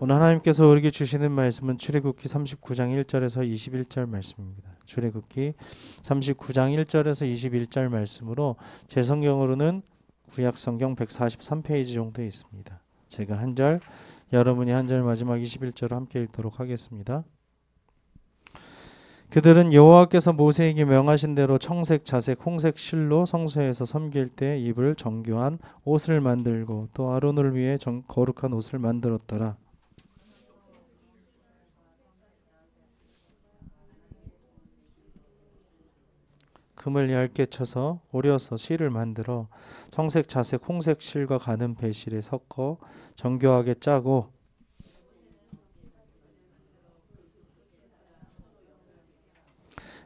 오늘 하나님께서 우리에게 주시는 말씀은 출애굽기 39장 1절에서 21절 말씀입니다. 출애굽기 39장 1절에서 21절 말씀으로 제 성경으로는 구약 성경 143페이지 정도에 있습니다. 제가 한 절, 여러분이 한 절 마지막 21절을 함께 읽도록 하겠습니다. 그들은 여호와께서 모세에게 명하신 대로 청색, 자색, 홍색 실로 성소에서 섬길 때 입을 정교한 옷을 만들고 또 아론을 위해 거룩한 옷을 만들었더라. 금을 얇게 쳐서 오려서 실을 만들어 청색, 자색, 홍색 실과 가는 배실에 섞어 정교하게 짜고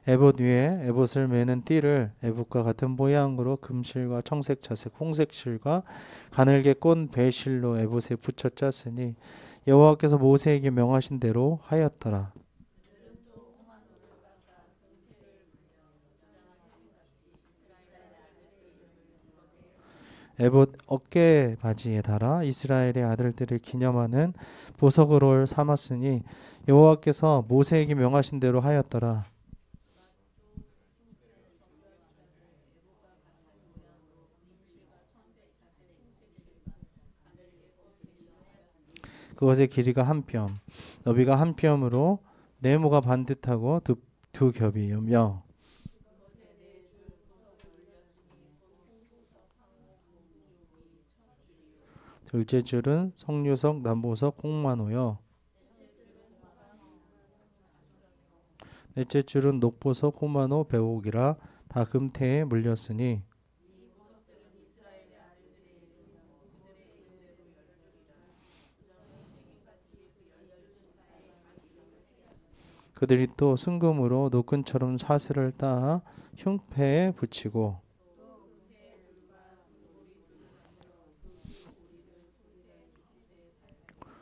에봇 위에 에봇을 매는 띠를 에봇과 같은 모양으로 금실과 청색, 자색, 홍색 실과 가늘게 꼰 배실로 에봇에 붙여 짰으니 여호와께서 모세에게 명하신 대로 하였더라. 에봇 어깨 바지에 달아 이스라엘의 아들들을 기념하는 보석으로 삼았으니 여호와께서 모세에게 명하신 대로 하였더라. 그것의 길이가 한 뼘, 너비가 한 뼘으로 네모가 반듯하고 두 겹이며 둘째 줄은 석류석, 남보석, 홍마노요. 넷째 줄은 녹보석, 호마노, 배옥이라 다 금태에 물렸으니 그들이 또 순금으로 노끈처럼 사슬을 따 흉패에 붙이고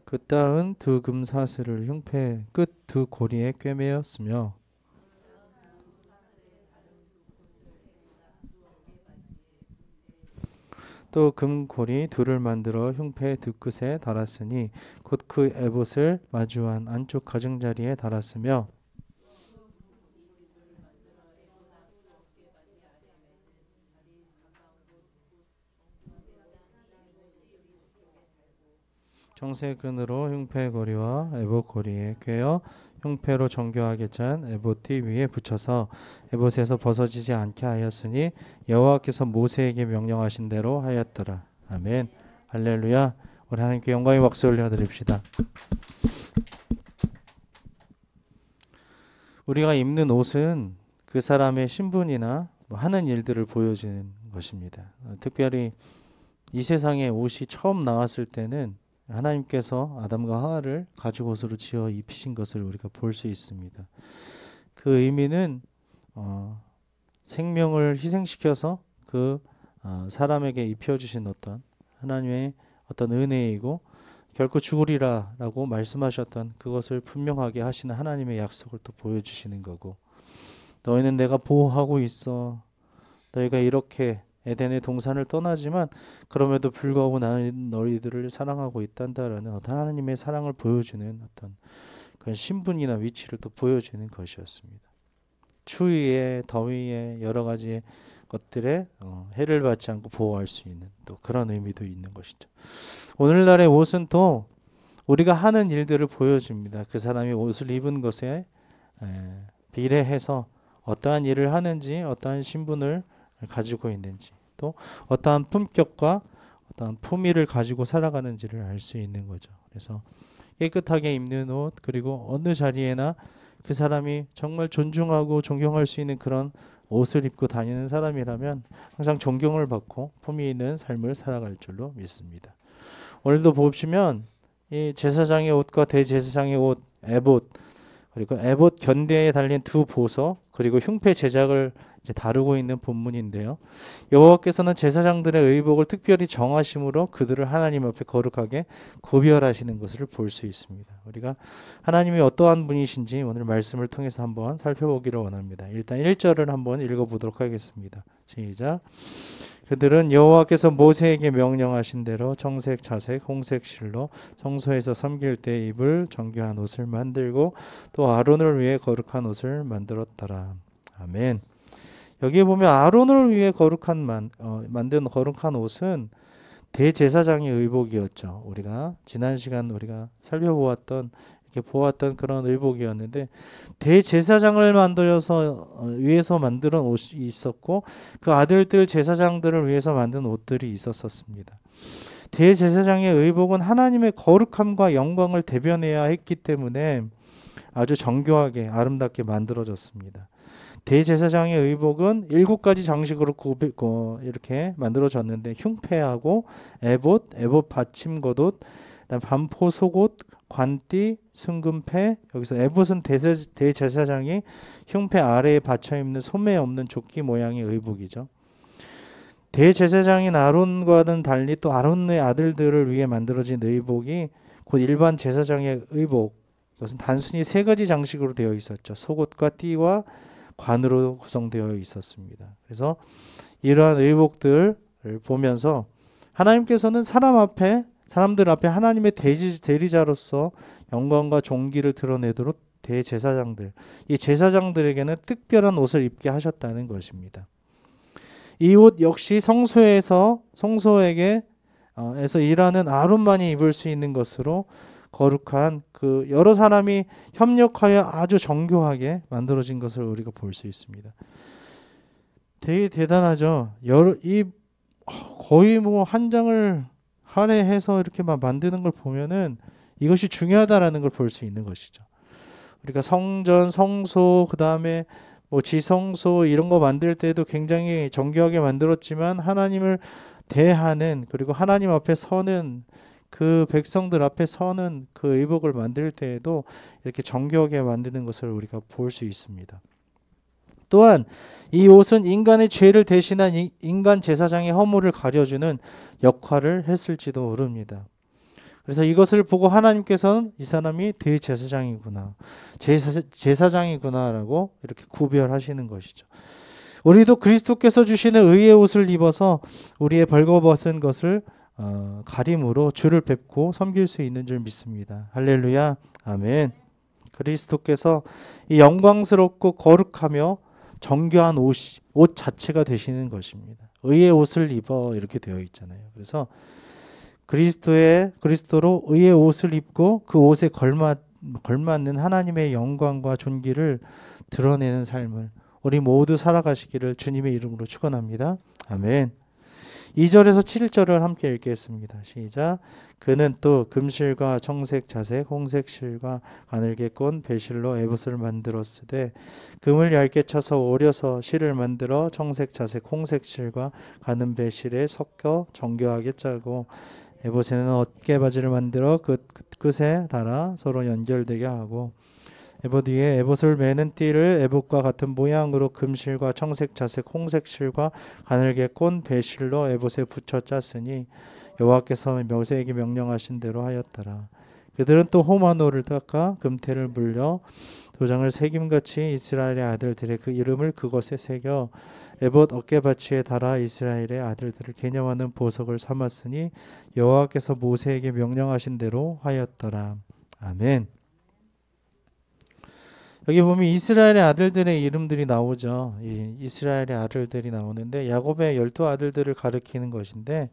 그 따은 두 금사슬을 흉패 끝 두 고리에 꿰매었으며 또 금고리 둘을 만들어 흉패 두 끝에 달았으니 곧 그 에봇을 마주한 안쪽 가장자리에 달았으며 정세끈으로 흉패 고리와 에봇 고리에 꿰어 흉패로 정교하게 짠 에봇띠 위에 붙여서 에봇에서 벗어지지 않게 하였으니 여호와께서 모세에게 명령하신 대로 하였더라. 아멘. 할렐루야. 우리 하나님께 영광의 박수 올려드립시다. 우리가 입는 옷은 그 사람의 신분이나 하는 일들을 보여주는 것입니다. 특별히 이 세상에 옷이 처음 나왔을 때는 하나님께서 아담과 하와를 가죽 옷으로 지어 입히신 것을 우리가 볼 수 있습니다. 그 의미는 생명을 희생시켜서 그 사람에게 입혀주신 어떤 하나님의 어떤 은혜이고 결코 죽으리라라고 말씀하셨던 그것을 분명하게 하시는 하나님의 약속을 또 보여주시는 거고, 너희는 내가 보호하고 있어. 너희가 이렇게 에덴의 동산을 떠나지만 그럼에도 불구하고 나는 너희들을 사랑하고 있단다라는 어떤 하나님의 사랑을 보여주는 어떤 그런 신분이나 위치를 또 보여주는 것이었습니다. 추위에 더위에 여러 가지 것들에 해를 받지 않고 보호할 수 있는 또 그런 의미도 있는 것이죠. 오늘날의 옷은 또 우리가 하는 일들을 보여줍니다. 그 사람이 옷을 입은 것에 비례해서 어떠한 일을 하는지, 어떠한 신분을 가지고 있는지, 또 어떠한 품격과 어떠한 품위를 가지고 살아가는지를 알 수 있는 거죠. 그래서 깨끗하게 입는 옷, 그리고 어느 자리에나 그 사람이 정말 존중하고 존경할 수 있는 그런 옷을 입고 다니는 사람이라면 항상 존경을 받고 품위 있는 삶을 살아갈 줄로 믿습니다. 오늘도 보시면 이 제사장의 옷과 대제사장의 옷, 에봇, 그리고 에봇 견대에 달린 두 보석, 그리고 흉패 제작을 이제 다루고 있는 본문인데요. 여호와께서는 제사장들의 의복을 특별히 정하심으로 그들을 하나님 앞에 거룩하게 구별하시는 것을 볼 수 있습니다. 우리가 하나님이 어떠한 분이신지 오늘 말씀을 통해서 한번 살펴보기를 원합니다. 일단 1절을 한번 읽어보도록 하겠습니다. 시작. 그들은 여호와께서 모세에게 명령하신 대로 청색, 자색, 홍색 실로 성소에서 섬길 때 입을 정결한 옷을 만들고 또 아론을 위해 거룩한 옷을 만들었더라. 아멘. 여기 보면 아론을 위해 만든 거룩한 옷은 대제사장의 의복이었죠. 우리가 지난 시간 우리가 살펴보았던 이렇게 보았던 그런 의복이었는데 대제사장을 위해서 만든 옷이 있었고 그 아들들 제사장들을 위해서 만든 옷들이 있었습니다. 대제사장의 의복은 하나님의 거룩함과 영광을 대변해야 했기 때문에 아주 정교하게 아름답게 만들어졌습니다. 대제사장의 의복은 7가지 장식으로 이렇게 만들어졌는데 흉패하고 에봇 받침겉옷, 반포 속옷, 관띠, 순금패. 여기서 에봇은 대제사장이 흉패 아래에 받쳐 입는 소매 없는 조끼 모양의 의복이죠. 대제사장인 아론과는 달리 또 아론의 아들들을 위해 만들어진 의복이 곧 일반 제사장의 의복, 이것은 단순히 3가지 장식으로 되어 있었죠. 속옷과 띠와 관으로 구성되어 있었습니다. 그래서 이러한 의복들을 보면서 하나님께서는 사람들 앞에 하나님의 대리자로서 영광과 존귀를 드러내도록 대제사장들, 이 제사장들에게는 특별한 옷을 입게 하셨다는 것입니다. 이 옷 역시 성소에서 일하는 아론만이 입을 수 있는 것으로 거룩한 그 여러 사람이 협력하여 아주 정교하게 만들어진 것을 우리가 볼 수 있습니다. 되게 대단하죠. 거의 뭐 한 장을 할애해서 이렇게 막 만드는 걸 보면은 이것이 중요하다라는 걸 볼 수 있는 것이죠. 우리가 성전, 성소, 그 다음에 뭐 지성소 이런 거 만들 때도 굉장히 정교하게 만들었지만 하나님을 대하는 그리고 하나님 앞에 서는 그 백성들 앞에 서는 그 의복을 만들 때에도 이렇게 정교하게 만드는 것을 우리가 볼 수 있습니다. 또한 이 옷은 인간의 죄를 대신한 인간 제사장의 허물을 가려주는 역할을 했을지도 모릅니다. 그래서 이것을 보고 하나님께서는 이 사람이 대제사장이구나, 제사장이구나라고 이렇게 구별하시는 것이죠. 우리도 그리스도께서 주시는 의의 옷을 입어서 우리의 벌거벗은 것을 가림으로 주를 뵙고 섬길 수 있는 줄 믿습니다. 할렐루야, 아멘. 그리스도께서 이 영광스럽고 거룩하며 정교한 옷 자체가 되시는 것입니다. 의의 옷을 입어 이렇게 되어 있잖아요. 그래서 그리스도로 의의 옷을 입고 그 옷에 걸맞는 하나님의 영광과 존귀를 드러내는 삶을 우리 모두 살아가시기를 주님의 이름으로 축원합니다. 아멘. 2절에서 7절을 함께 읽겠습니다. 시작. 그는 또 금실과 청색, 자색, 홍색 실과 가늘게 꼰 배실로 에봇을 만들었으되 금을 얇게 쳐서 오려서 실을 만들어 청색, 자색, 홍색 실과 가는 배실에 섞여 정교하게 짜고 에봇에는 어깨바지를 만들어 끝에 달아 서로 연결되게 하고 에봇 위에 에봇을 매는 띠를 에봇과 같은 모양으로 금실과 청색, 자색, 홍색 실과 가늘게 꼰 배실로 에봇에 붙여 짰으니 여호와께서 모세에게 명령하신 대로 하였더라. 그들은 또 호마노를 닦아 금태를 물려 도장을 새김같이 이스라엘의 아들들의 그 이름을 그것에 새겨 에봇 어깨받치에 달아 이스라엘의 아들들을 개념하는 보석을 삼았으니 여호와께서 모세에게 명령하신 대로 하였더라. 아멘. 여기 보면 이스라엘의 아들들의 이름들이 나오죠. 이스라엘의 아들들이 나오는데 야곱의 12아들들을 가리키는 것인데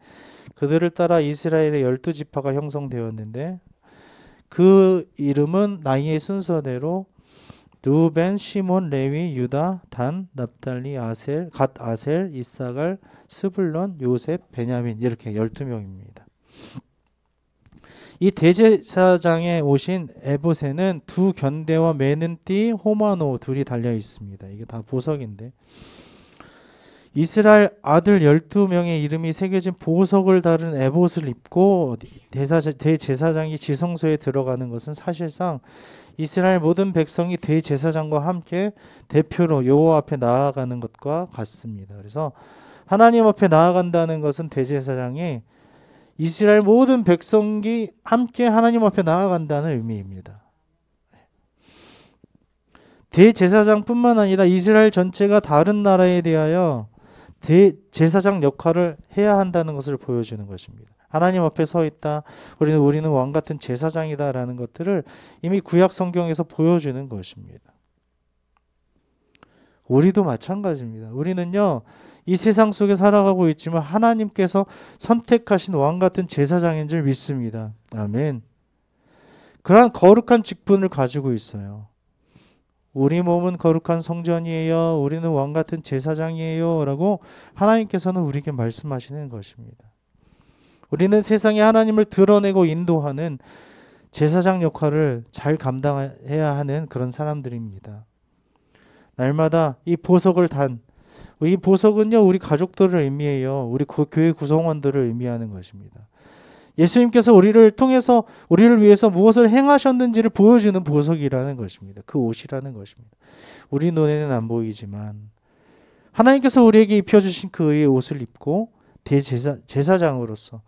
그들을 따라 이스라엘의 12지파가 형성되었는데 그 이름은 나이의 순서대로 르우벤, 시몬, 레위, 유다, 단, 납달리, 갓 아셀, 이사갈, 스불론, 요셉, 베냐민 이렇게 12명입니다. 이 대제사장에 오신 에봇에는 두 견대와 매는 띠, 호마노 둘이 달려 있습니다. 이게 다 보석인데 이스라엘 아들 12명의 이름이 새겨진 보석을 다룬 에봇을 입고 대제사장이 지성소에 들어가는 것은 사실상 이스라엘 모든 백성이 대제사장과 함께 대표로 여호와 앞에 나아가는 것과 같습니다. 그래서 하나님 앞에 나아간다는 것은 대제사장이 이스라엘 모든 백성이 함께 하나님 앞에 나아간다는 의미입니다. 대제사장뿐만 아니라 이스라엘 전체가 다른 나라에 대하여 대제사장 역할을 해야 한다는 것을 보여주는 것입니다. 하나님 앞에 서 있다. 우리는 왕 같은 제사장이다라는 것들을 이미 구약 성경에서 보여주는 것입니다. 우리도 마찬가지입니다. 우리는요, 이 세상 속에 살아가고 있지만 하나님께서 선택하신 왕 같은 제사장인 줄 믿습니다. 아멘. 그러한 거룩한 직분을 가지고 있어요. 우리 몸은 거룩한 성전이에요. 우리는 왕 같은 제사장이에요. 라고 하나님께서는 우리에게 말씀하시는 것입니다. 우리는 세상에 하나님을 드러내고 인도하는 제사장 역할을 잘 감당해야 하는 그런 사람들입니다. 날마다 이 보석을 이 보석은요, 우리 가족들을 의미해요. 우리 교회 구성원들을 의미하는 것입니다. 예수님께서 우리를 통해서 우리를 위해서 무엇을 행하셨는지를 보여주는 보석이라는 것입니다. 그 옷이라는 것입니다. 우리 눈에는 안 보이지만 하나님께서 우리에게 입혀주신 그의 옷을 입고 제사장으로서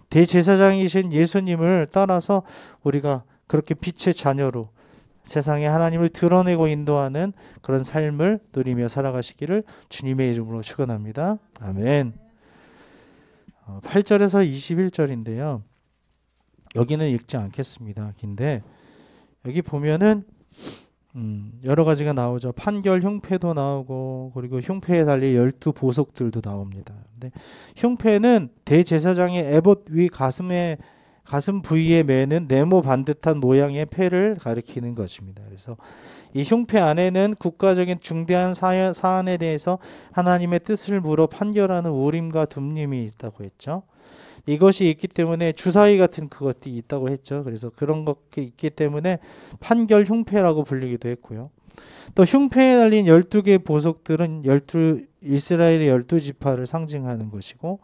대제사장이신 예수님을 따라서 우리가 그렇게 빛의 자녀로 세상에 하나님을 드러내고 인도하는 그런 삶을 누리며 살아가시기를 주님의 이름으로 축원합니다. 아멘. 8절에서 21절인데요. 여기는 읽지 않겠습니다. 긴데 여기 보면은 여러 가지가 나오죠. 판결 흉패도 나오고 그리고 흉패에 달린 12보석들도 나옵니다. 근데 흉패는 대제사장의 에봇 위 가슴 부위에 매는 네모 반듯한 모양의 패를 가리키는 것입니다. 그래서 이 흉패 안에는 국가적인 중대한 사안에 대해서 하나님의 뜻을 물어 판결하는 우림과 둠림이 있다고 했죠. 이것이 있기 때문에 주사위 같은 그것이 있다고 했죠. 그래서 그런 것이 있기 때문에 판결 흉패라고 불리기도 했고요. 또 흉패에 달린 12개의 보석들은 이스라엘의 12지파를 상징하는 것이고,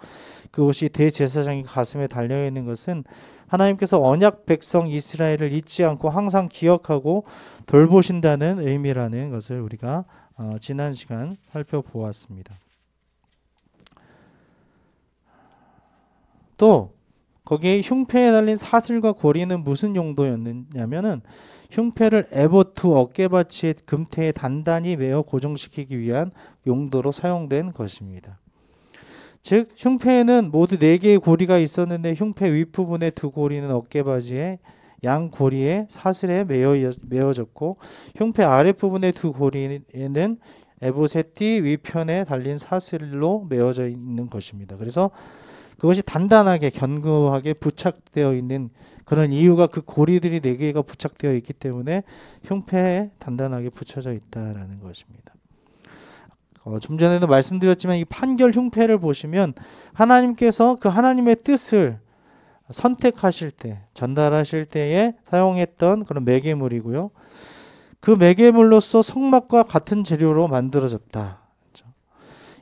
그것이 대제사장의 가슴에 달려있는 것은 하나님께서 언약 백성 이스라엘을 잊지 않고 항상 기억하고 돌보신다는 의미라는 것을 우리가 지난 시간 살펴보았습니다. 또 거기에 흉패에 달린 사슬과 고리는 무슨 용도였냐면은 흉패를 에봇 두 어깨받치의 금태에 단단히 매어 고정시키기 위한 용도로 사용된 것입니다. 즉 흉패에는 모두 4개의 고리가 있었는데 흉패 윗부분의 두 고리는 어깨바지에 양 고리에 사슬에 매어졌고 흉패 아랫부분의 두 고리에는 에봇의 띠 위편에 달린 사슬로 매어져 있는 것입니다. 그래서 그것이 단단하게 견고하게 부착되어 있는 그런 이유가 그 고리들이 4개가 부착되어 있기 때문에 흉패에 단단하게 붙여져 있다라는 것입니다. 좀 전에도 말씀드렸지만 이 판결 흉패를 보시면 하나님께서 그 하나님의 뜻을 선택하실 때, 전달하실 때에 사용했던 그런 매개물이고요. 그 매개물로서 성막과 같은 재료로 만들어졌다.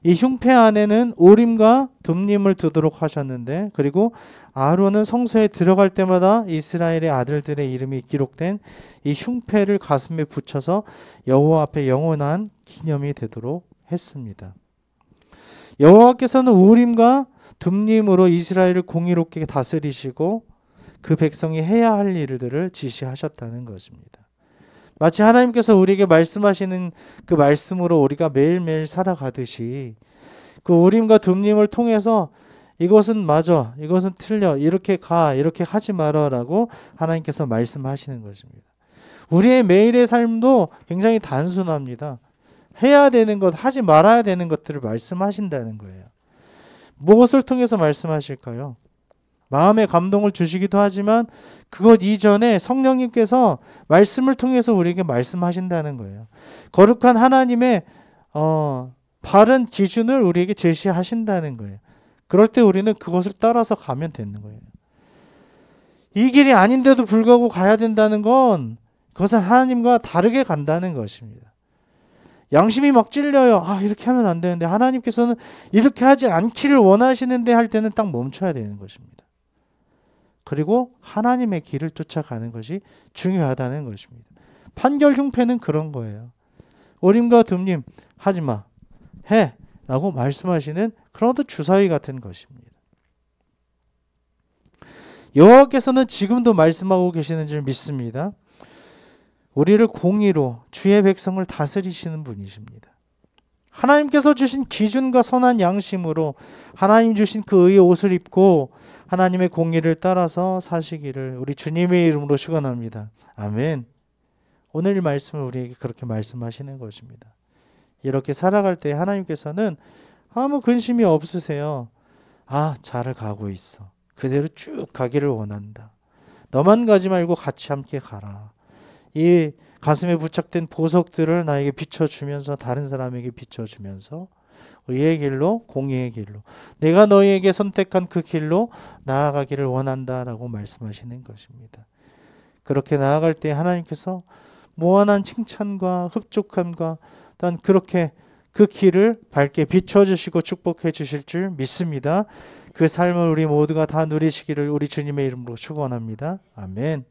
이 흉패 안에는 우림과 둠림을 두도록 하셨는데, 그리고 아론은 성소에 들어갈 때마다 이스라엘의 아들들의 이름이 기록된 이 흉패를 가슴에 붙여서 여호와 앞에 영원한 기념이 되도록 했습니다. 여호와께서는 우림과 둠림으로 이스라엘을 공의롭게 다스리시고 그 백성이 해야 할 일들을 지시하셨다는 것입니다. 마치 하나님께서 우리에게 말씀하시는 그 말씀으로 우리가 매일매일 살아가듯이 그 우림과 둠림을 통해서 이것은 맞아, 이것은 틀려, 이렇게 가, 이렇게 하지 마라 라고 하나님께서 말씀하시는 것입니다. 우리의 매일의 삶도 굉장히 단순합니다. 해야 되는 것, 하지 말아야 되는 것들을 말씀하신다는 거예요. 무엇을 통해서 말씀하실까요? 마음의 감동을 주시기도 하지만 그것 이전에 성령님께서 말씀을 통해서 우리에게 말씀하신다는 거예요. 거룩한 하나님의 바른 기준을 우리에게 제시하신다는 거예요. 그럴 때 우리는 그것을 따라서 가면 되는 거예요. 이 길이 아닌데도 불구하고 가야 된다는 건 그것은 하나님과 다르게 간다는 것입니다. 양심이 막 찔려요. 이렇게 하면 안 되는데 하나님께서는 이렇게 하지 않기를 원하시는데 할 때는 딱 멈춰야 되는 것입니다. 그리고 하나님의 길을 쫓아가는 것이 중요하다는 것입니다. 판결 흉패는 그런 거예요. 우림과 둠림 하지 마, 해 라고 말씀하시는 그런 어떤 주사위 같은 것입니다. 여호와께서는 지금도 말씀하고 계시는 줄 믿습니다. 우리를 공의로 주의 백성을 다스리시는 분이십니다. 하나님께서 주신 기준과 선한 양심으로 하나님 주신 그 의의 옷을 입고 하나님의 공의를 따라서 사시기를 우리 주님의 이름으로 축원합니다. 아멘. 오늘 말씀은 우리에게 그렇게 말씀하시는 것입니다. 이렇게 살아갈 때 하나님께서는 아무 근심이 없으세요. 아, 잘 가고 있어. 그대로 쭉 가기를 원한다. 너만 가지 말고 같이 함께 가라. 이 가슴에 부착된 보석들을 나에게 비춰주면서 다른 사람에게 비춰주면서 의의 길로 공의의 길로 내가 너희에게 선택한 그 길로 나아가기를 원한다라고 말씀하시는 것입니다. 그렇게 나아갈 때 하나님께서 무한한 칭찬과 흡족함과 단 그렇게 그 길을 밝게 비춰주시고 축복해 주실 줄 믿습니다. 그 삶을 우리 모두가 다 누리시기를 우리 주님의 이름으로 축원합니다. 아멘.